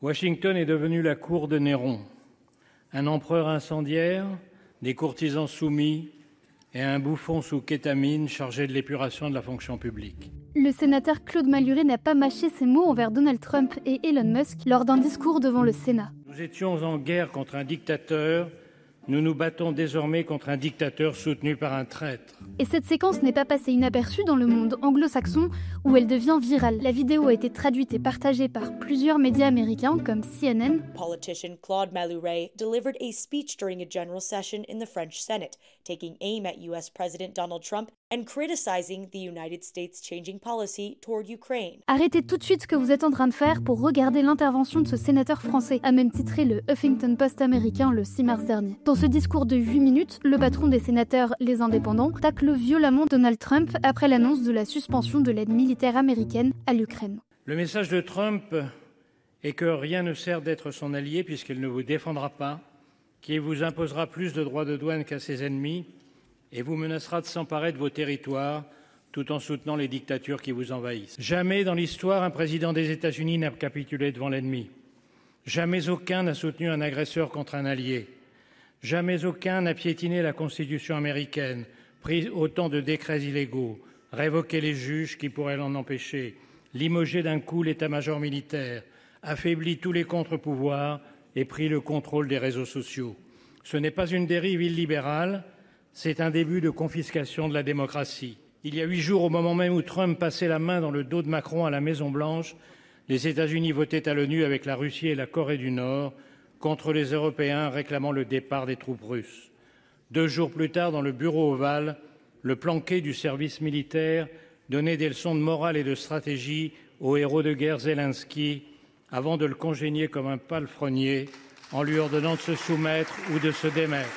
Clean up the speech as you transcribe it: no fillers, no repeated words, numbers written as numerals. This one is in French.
Washington est devenu la cour de Néron, un empereur incendiaire, des courtisans soumis et un bouffon sous kétamine chargé de l'épuration de la fonction publique. Le sénateur Claude Malhuret n'a pas mâché ses mots envers Donald Trump et Elon Musk lors d'un discours devant le Sénat. Nous étions en guerre contre un dictateur, nous nous battons désormais contre un dictateur soutenu par un traître. Et cette séquence n'est pas passée inaperçue dans le monde anglo-saxon où elle devient virale. La vidéo a été traduite et partagée par plusieurs médias américains comme CNN. Politician Claude Malhuret delivered a speech during a general session in the French Senate, taking aim at US President Donald Trump and criticizing the United States' changing policy toward Ukraine. Arrêtez tout de suite ce que vous êtes en train de faire pour regarder l'intervention de ce sénateur français, a même titré le Huffington Post américain le 6 mars dernier. Dans ce discours de 8 minutes, le patron des sénateurs, les indépendants, tacle violemment Donald Trump après l'annonce de la suspension de l'aide militaire américaine à l'Ukraine. Le message de Trump est que rien ne sert d'être son allié puisqu'il ne vous défendra pas, qu'il vous imposera plus de droits de douane qu'à ses ennemis et vous menacera de s'emparer de vos territoires tout en soutenant les dictatures qui vous envahissent. Jamais dans l'histoire, un président des États-Unis n'a capitulé devant l'ennemi. Jamais aucun n'a soutenu un agresseur contre un allié. Jamais aucun n'a piétiné la Constitution américaine, pris autant de décrets illégaux, révoqué les juges qui pourraient l'en empêcher, limogé d'un coup l'état-major militaire, affaibli tous les contre-pouvoirs et pris le contrôle des réseaux sociaux. Ce n'est pas une dérive illibérale, c'est un début de confiscation de la démocratie. Il y a 8 jours, au moment même où Trump passait la main dans le dos de Macron à la Maison-Blanche, les États-Unis votaient à l'ONU avec la Russie et la Corée du Nord contre les Européens réclamant le départ des troupes russes. 2 jours plus tard, dans le bureau ovale, le planqué du service militaire donnait des leçons de morale et de stratégie au héros de guerre Zelensky avant de le congédier comme un palefrenier en lui ordonnant de se soumettre ou de se démettre.